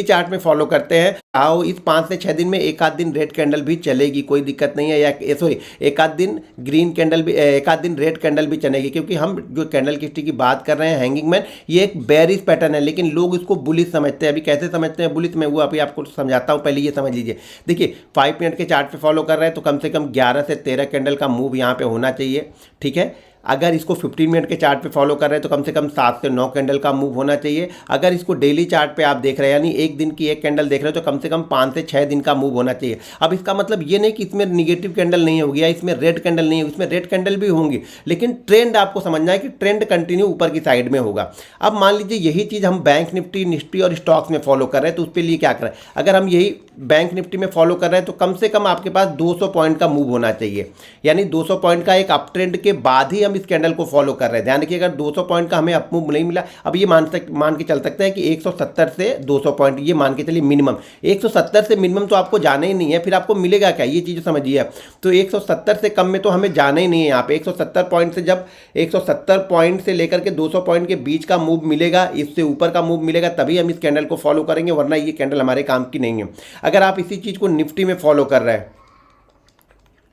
Chart में follow करते हैं, आओ इस 5 से 6 दिन में एक आध दिन रेड कैंडल भी चलेगी, कोई दिक्कत नहीं है, या सॉरी एक आध दिन ग्रीन कैंडल भी, एक आध दिन रेड कैंडल भी चलेगी, क्योंकि हम जो कैंडल की हिस्ट्री की बात कर रहे हैं हैंगिंग मैन, ये एक बेयरिश पैटर्न है, लेकिन लोग इसको बुलिश समझते हैं। अभी कैसे समझते हैं बुलिश, मैं वो अभी आपको समझाता हूँ, पहले ये समझ लीजिए। देखिए 5 मिनट के चार्ट पे फॉलो कर रहे हैं तो कम से कम 11 से 13 कैंडल का मूव यहाँ पे होना चाहिए, ठीक है। अगर इसको 15 मिनट के चार्ट पे फॉलो कर रहे हैं तो कम से कम 7 से 9 कैंडल का मूव होना चाहिए। अगर इसको डेली चार्ट पे आप देख रहे हैं, यानी एक दिन की एक कैंडल देख रहे हो, तो कम से कम 5 से 6 दिन का मूव होना चाहिए। अब इसका मतलब ये नहीं कि इसमें निगेटिव कैंडल नहीं होगी या इसमें रेड कैंडल नहीं होगी, इसमें रेड कैंडल भी होंगी, लेकिन ट्रेंड आपको समझना है कि ट्रेंड कंटिन्यू ऊपर की साइड में होगा। अब मान लीजिए यही चीज़ हम बैंक निफ्टी और स्टॉक्स में फॉलो कर रहे हैं, तो उसके लिए क्या करें, अगर हम यही बैंक निफ्टी में फॉलो कर रहे हैं तो कम से कम आपके पास 200 पॉइंट का मूव होना चाहिए, यानी 200 पॉइंट का एक अप ट्रेंड के बाद ही हम इस कैंडल को फॉलो कर रहे हैं। ध्यान रखिए, अगर 200 पॉइंट का हमें अप मूव नहीं मिला, अब ये मान के चल सकते हैं कि 170 से 200 पॉइंट, ये मान के चलिए मिनिमम 170 से मिनिमम तो आपको जाना ही नहीं है, फिर आपको मिलेगा क्या, ये चीज़ समझिए आप। तो 170 से कम में तो हमें जाना ही नहीं है यहाँ पे। 170 पॉइंट से, जब 170 पॉइंट से लेकर के 200 पॉइंट के बीच का मूव मिलेगा, इससे ऊपर का मूव मिलेगा, तभी हम इस कैंडल को फॉलो करेंगे, वरना ये कैंडल हमारे काम की नहीं है। अगर आप इसी चीज़ को निफ्टी में फॉलो कर रहे हैं,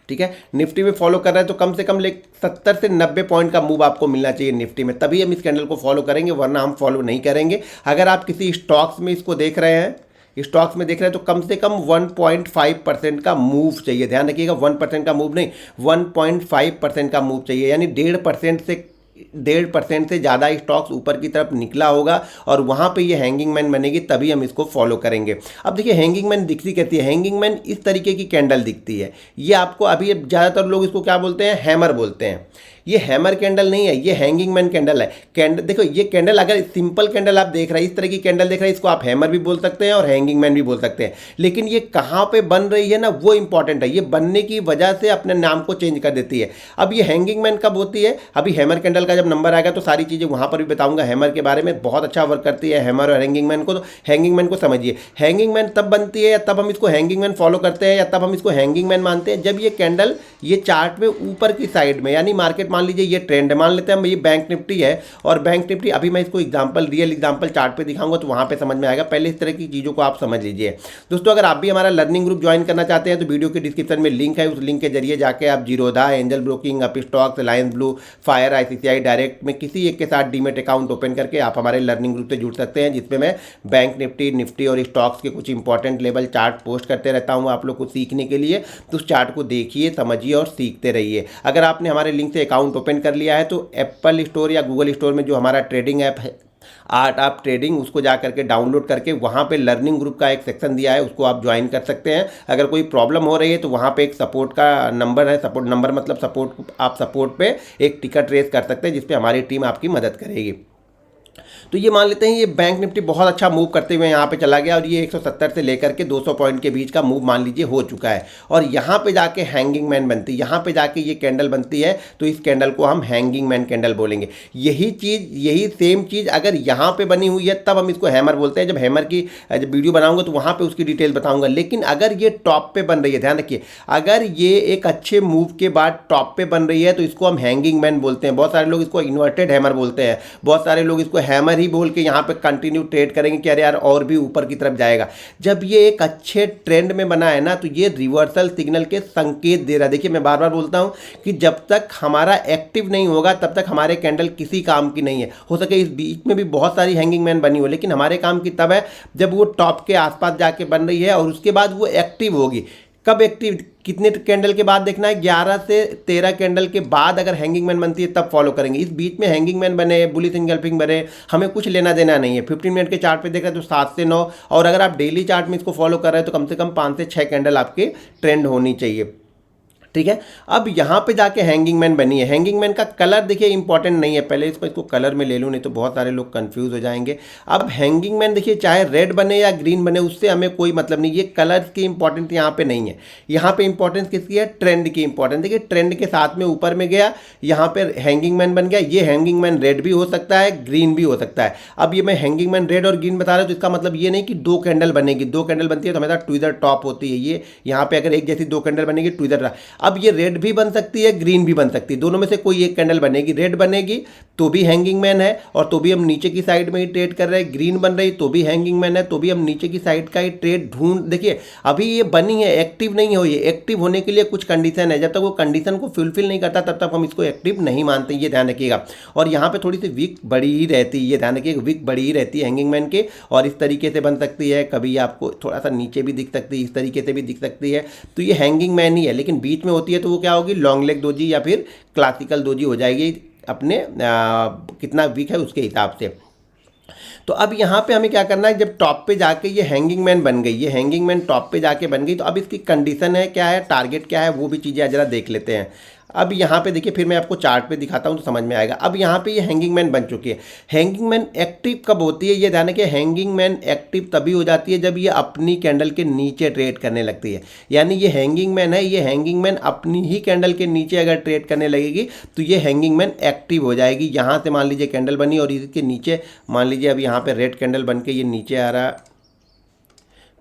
ठीक है, निफ्टी में फॉलो कर रहे हैं तो कम से कम 70 से 90 पॉइंट का मूव आपको मिलना चाहिए निफ्टी में, तभी हम इस कैंडल को फॉलो करेंगे, वरना हम फॉलो नहीं करेंगे। अगर आप किसी स्टॉक्स में इसको देख रहे हैं, स्टॉक्स में देख रहे हैं, तो कम से कम 1.5% का मूव चाहिए। ध्यान रखिएगा, 1% का मूव नहीं, 1.5% का मूव चाहिए, यानी 1.5% से ज़्यादा स्टॉक्स ऊपर की तरफ निकला होगा और वहाँ पे ये हैंगिंग मैन बनेगी, तभी हम इसको फॉलो करेंगे। अब देखिए हैंगिंग मैन दिखती कैसी है, हैंगिंग मैन इस तरीके की कैंडल दिखती है। ये आपको अभी ज़्यादातर लोग इसको क्या बोलते हैं, हैमर बोलते हैं। ये हैमर कैंडल नहीं है, ये हैंगिंग मैन कैंडल है। कैंडल देखो, ये कैंडल अगर सिंपल कैंडल आप देख रहे हैं, इस तरह की कैंडल देख रहे हैं, इसको आप हैमर भी बोल सकते हैं और हैंगिंग मैन भी बोल सकते हैं, लेकिन ये कहाँ पे बन रही है ना, वो इंपॉर्टेंट है। ये बनने की वजह से अपने नाम को चेंज कर देती है। अब ये हैंगिंग मैन कब होती है, अभी हैमर कैंडल का जब नंबर आएगा तो सारी चीज़ें वहाँ पर भी बताऊंगा। हैमर के बारे में बहुत अच्छा वर्क करती है हैमर और हैंगिंग मैन को, तो हैंगिंग मैन को समझिए। हैंगिंग मैन तब बनती है या तब हम इसको हैंगिंग मैन फॉलो करते हैं या तब हम इसको हैंगिंग मैन मानते हैं, जब ये कैंडल ये चार्ट में ऊपर की साइड में, यानी मार्केट मान लीजिए ये ट्रेंड मान लेते हैं हम, ये बैंक निफ्टी है और बैंक निफ्टी, अभी मैं इसको रियल एग्जांपल चार्ट पे दिखाऊंगा तो वहां पे समझ में आएगा। पहले इस तरह की चीज़ों को आप समझ लीजिए। दोस्तों, अगर आप भी हमारा लर्निंग ग्रुप ज्वाइन करना चाहते हैं तो वीडियो के डिस्क्रिप्शन में लिंक है, उस लिंक के जरिए जाके आप Zerodha, angel broking, up stocks, alliance blue, fire, ICICI direct में किसी एक के साथ डीमेट अकाउंट ओपन करके आप हमारे लर्निंग ग्रुप से जुड़ सकते हैं, जिसमें मैं बैंक निफ्टी और स्टॉक्स के कुछ इंपॉर्टेंट लेवल चार्ट पोस्ट करते रहता हूँ आप लोग को सीखने के लिए। तो उस चार्ट को देखिए, समझिए और सीखते रहिए। अगर आपने हमारे लिंक से अकाउंट ओपन कर लिया है तो एप्पल स्टोर या गूगल स्टोर में जो हमारा ट्रेडिंग ऐप है आर्ट ऑफ ट्रेडिंग, उसको जा करके डाउनलोड करके वहाँ पे लर्निंग ग्रुप का एक सेक्शन दिया है, उसको आप ज्वाइन कर सकते हैं। अगर कोई प्रॉब्लम हो रही है तो वहाँ पे एक सपोर्ट का नंबर है, सपोर्ट नंबर मतलब सपोर्ट, आप सपोर्ट पे एक टिकट रेस कर सकते हैं, जिस पे हमारी टीम आपकी मदद करेगी। तो ये मान लेते हैं ये बैंक निफ्टी बहुत अच्छा मूव करते हुए यहाँ पे चला गया और ये 170 से लेकर के 200 पॉइंट के बीच का मूव मान लीजिए हो चुका है, और यहाँ पे जाके हैंगिंग मैन बनती है, यहाँ पे जाके ये कैंडल बनती है, तो इस कैंडल को हम हैंगिंग मैन कैंडल बोलेंगे। यही सेम चीज़ अगर यहाँ पे बनी हुई है तब हम इसको हैमर बोलते हैं। जब हैमर की जब वीडियो बनाऊंगा तो वहाँ पर उसकी डिटेल बताऊँगा। लेकिन अगर ये टॉप पे बन रही है, ध्यान रखिए, अगर ये एक अच्छे मूव के बाद टॉप पे बन रही है तो इसको हम हैंगिंग मैन बोलते हैं। बहुत सारे लोग इसको इन्वर्टेड हैमर बोलते हैं, बहुत सारे लोग इसको हैमर ही बोल के यहाँ पे कंटिन्यू ट्रेड करेंगे कि अरे यार और भी ऊपर की तरफ जाएगा। जब ये एक अच्छे ट्रेंड में बना है ना, तो ये रिवर्सल सिग्नल के संकेत दे रहा है। देखिए, मैं बार बार बोलता हूँ कि जब तक हमारा एक्टिव नहीं होगा तब तक हमारे कैंडल किसी काम की नहीं है। हो सके इस बीच में भी बहुत सारी हैंगिंग मैन बनी हो, लेकिन हमारे काम की तब है जब वो टॉप के आसपास जाके बन रही है और उसके बाद वो एक्टिव होगी। कब एक्टिव, कितने कैंडल के बाद देखना है, 11 से 13 कैंडल के बाद अगर हैंगिंग मैन बनती है तब फॉलो करेंगे। इस बीच में हैंगिंग मैन बने, बुलिश इंगल्फिंग बने, हमें कुछ लेना देना नहीं है। 15 मिनट के चार्ट पे देख रहे हैं तो 7 से 9, और अगर आप डेली चार्ट में इसको फॉलो कर रहे हैं तो कम से कम 5 से 6 कैंडल आपके ट्रेंड होनी चाहिए, ठीक है। अब यहाँ पे जाके हैंगिंग मैन बनी है। हैंगिंग मैन का कलर देखिए इंपॉर्टेंट नहीं है, पहले इसको कलर में ले लूँ, नहीं तो बहुत सारे लोग कंफ्यूज हो जाएंगे। अब हैंगिंग मैन देखिए चाहे रेड बने या ग्रीन बने, उससे हमें कोई मतलब नहीं, ये कलर की इंपॉर्टेंस यहाँ पे नहीं है। यहाँ पे इंपॉर्टेंस किसकी है, ट्रेंड की इंपॉर्टेंस। देखिए ट्रेंड के साथ में ऊपर में गया, यहाँ पे हैंगिंग मैन बन गया। ये हैंगिंग मैन रेड भी हो सकता है, ग्रीन भी हो सकता है। अब ये मैं हैंगिंग मैन रेड और ग्रीन बता रहा हूँ, तो इसका मतलब ये नहीं कि 2 कैंडल बनेगी। 2 कैंडल बनती है तो हमेशा ट्विज़र टॉप होती है। ये यहाँ पे अगर एक जैसी 2 कैंडल बनेगी, ट्विज़र। अब ये रेड भी बन सकती है, ग्रीन भी बन सकती है, दोनों में से कोई एक कैंडल बनेगी। रेड बनेगी तो भी हैंगिंग मैन है, और तो भी हम नीचे की साइड में ही ट्रेड कर रहे हैं। ग्रीन बन रही तो भी हैंगिंग मैन है, तो भी हम नीचे की साइड का ही ट्रेड ढूंढ, देखिए अभी ये बनी है, एक्टिव नहीं हो, ये एक्टिव होने के लिए कुछ कंडीशन है, जब तक वो कंडीशन को फुलफिल नहीं करता तब तक हम इसको एक्टिव नहीं मानते, ये ध्यान रखिएगा। और यहाँ पे थोड़ी सी विक बड़ी ही रहती है, ये ध्यान रखिएगा, विक बड़ी ही रहती है हैंगिंग मैन के, और इस तरीके से बन सकती है, कभी आपको थोड़ा सा नीचे भी दिख सकती है, इस तरीके से भी दिख सकती है, तो ये हैंगिंग मैन ही है। लेकिन बीच में होती है तो वो क्या होगी, लॉन्ग लेग दोजी या फिर क्लासिकल दोजी हो जाएगी, अपने कितना वीक है उसके हिसाब से। तो अब यहाँ पे हमें क्या करना है, जब टॉप पे जाके ये हैंगिंग मैन बन गई, ये हैंगिंग मैन टॉप पे जाके बन गई, तो अब इसकी कंडीशन है क्या है, टारगेट क्या है, वो भी चीज़ें जरा देख लेते हैं। अब यहाँ पे देखिए, फिर मैं आपको चार्ट पे दिखाता हूँ तो समझ में आएगा। अब यहाँ पे ये हैंगिंग मैन बन चुकी है। हैंगिंग मैन एक्टिव कब होती है, ये ध्यान रखिए, हैंगिंग मैन एक्टिव तभी हो जाती है जब ये अपनी कैंडल के नीचे ट्रेड करने लगती है। यानी ये हैंगिंग मैन है, ये हैंगिंग मैन अपनी ही कैंडल के नीचे अगर ट्रेड करने लगेगी तो ये हैंगिंग मैन एक्टिव हो जाएगी। यहाँ से मान लीजिए कैंडल बनी और इसके नीचे मान लीजिए अब यहाँ पे रेड कैंडल बन के ये नीचे आ रहा,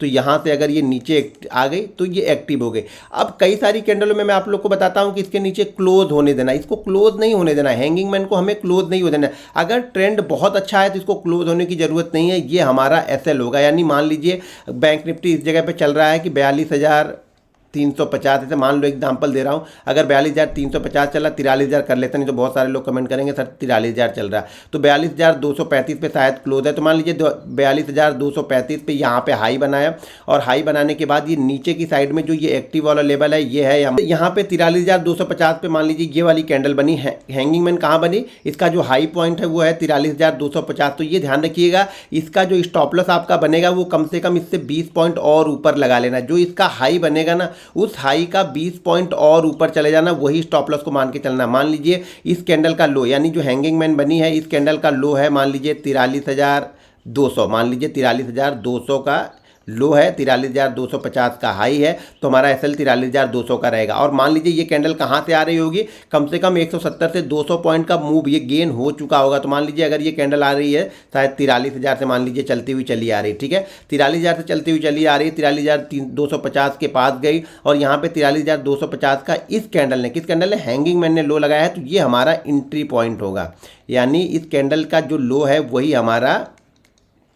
तो यहाँ से अगर ये नीचे आ गई तो ये एक्टिव हो गई। अब कई सारी कैंडलों में मैं आप लोग को बताता हूँ कि इसके नीचे क्लोज होने देना, इसको क्लोज नहीं होने देना, हैंगिंग मैन को हमें क्लोज नहीं होने देना। अगर ट्रेंड बहुत अच्छा है तो इसको क्लोज होने की ज़रूरत नहीं है, ये हमारा एसएल होगा। यानी मान लीजिए बैंक निफ्टी इस जगह पे चल रहा है कि 42,350, ऐसे मान लो एग्जांपल दे रहा हूँ, अगर 42,350 चला, 43,000 कर लेते, नहीं तो बहुत सारे लोग कमेंट करेंगे सर 43,000 चल रहा है, तो 42,235 पे शायद क्लोज है, तो मान लीजिए 42,235 पे यहाँ पे हाई बनाया, और हाई बनाने के बाद ये नीचे की साइड में जो ये एक्टिव वाला लेवल है ये है यहाँ पे 43,250 पे मान लीजिए ये वाली कैंडल बनी है। हैंगिंग मैन कहाँ बनी, इसका जो हाई पॉइंट है वो है 43,250। तो ये ध्यान रखिएगा, इसका जो स्टॉप लॉस आपका बनेगा वो कम से कम इससे 20 पॉइंट और ऊपर लगा लेना। जो इसका हाई बनेगा ना, उस हाई का 20 पॉइंट और ऊपर चले जाना, वही स्टॉप लॉस को मान के चलना। मान लीजिए इस कैंडल का लो, यानी जो हैंगिंग मैन बनी है, इस कैंडल का लो है मान लीजिए 43,200, मान लीजिए 43,200 का लो है, 43,250 का हाई है, तो हमारा एसएल 43,200 का रहेगा। और मान लीजिए ये कैंडल कहाँ से आ रही होगी, कम से कम 170 से 200 पॉइंट का मूव ये गेन हो चुका होगा। तो मान लीजिए अगर ये कैंडल आ रही है शायद 43,000 से, मान लीजिए चलती हुई चली आ रही है, ठीक है, 43,000 से चलती हुई चली आ रही है, 43,250 के पास गई, और यहाँ पे 43,250 का इस कैंडल ने, किस कैंडल ने, हैंगिंग मैन ने लो लगाया है, तो ये हमारा एंट्री पॉइंट होगा। यानी इस कैंडल का जो लो है वही हमारा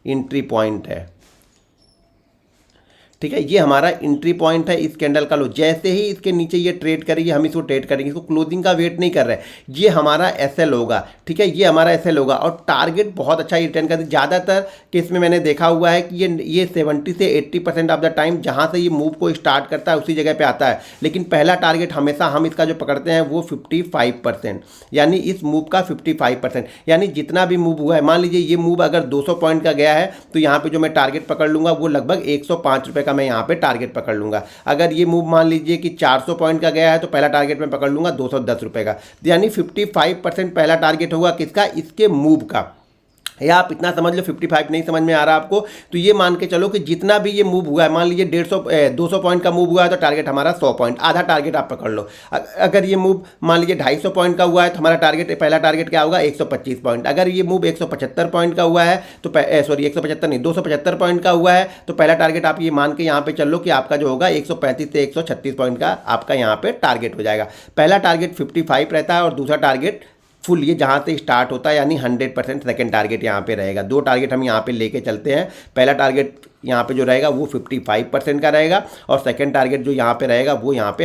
एंट्री पॉइंट है, ठीक है, ये हमारा एंट्री पॉइंट है इस कैंडल का लो। जैसे ही इसके नीचे ये ट्रेड करेगी हम इसको ट्रेड करेंगे, इसको क्लोजिंग का वेट नहीं कर रहे, ये हमारा एसएल होगा, ठीक है, ये हमारा एसएल होगा। और टारगेट बहुत अच्छा रिटर्न करती है। ज़्यादातर केस में मैंने देखा हुआ है कि ये 70 से 80% ऑफ द टाइम जहाँ से ये मूव को स्टार्ट करता है उसी जगह पर आता है। लेकिन पहला टारगेट हमेशा हम इसका जो पकड़ते हैं वो 55%, यानी इस मूव का 55%, यानी जितना भी मूव हुआ है, मान लीजिए ये मूव अगर 200 पॉइंट का गया है तो यहाँ पर जो मैं टारगेट पकड़ लूँगा वो लगभग 105 रुपये मैं यहाँ पे टारगेट पकड़ लूंगा। अगर ये मूव मान लीजिए कि 400 पॉइंट का गया है तो पहला टारगेट मैं पकड़ लूंगा 210 रुपए का। यानी 55% पहला टारगेट होगा किसका, इसके मूव का। या आप इतना समझ लो, 55 नहीं समझ में आ रहा आपको, तो ये मान के चलो कि जितना भी ये मूव हुआ है, मान लीजिए 200 पॉइंट का मूव हुआ है तो टारगेट हमारा 100 पॉइंट, आधा टारगेट आप पकड़ लो। अगर ये मूव मान लीजिए 250 पॉइंट का हुआ है तो हमारा टारगेट, पहला टारगेट क्या होगा, 125 पॉइंट। अगर ये मूव 175 पॉइंट का हुआ है तो 175 नहीं, 275 पॉइंट का हुआ है तो पहला टारगेट आप ये मान के यहाँ पे चलो कि आपका जो होगा 135 से 136 पॉइंट का आपका यहाँ पे टारगेट हो जाएगा। पहला टारगेट 55 रहता है और दूसरा टारगेट फुल ये जहाँ से स्टार्ट होता है, यानी 100% सेकेंड टारगेट यहाँ पे रहेगा। दो टारगेट हम यहाँ पे लेके चलते हैं। पहला टारगेट यहाँ पे जो रहेगा वो 55% का रहेगा और सेकेंड टारगेट जो यहाँ पे रहेगा वो यहाँ पे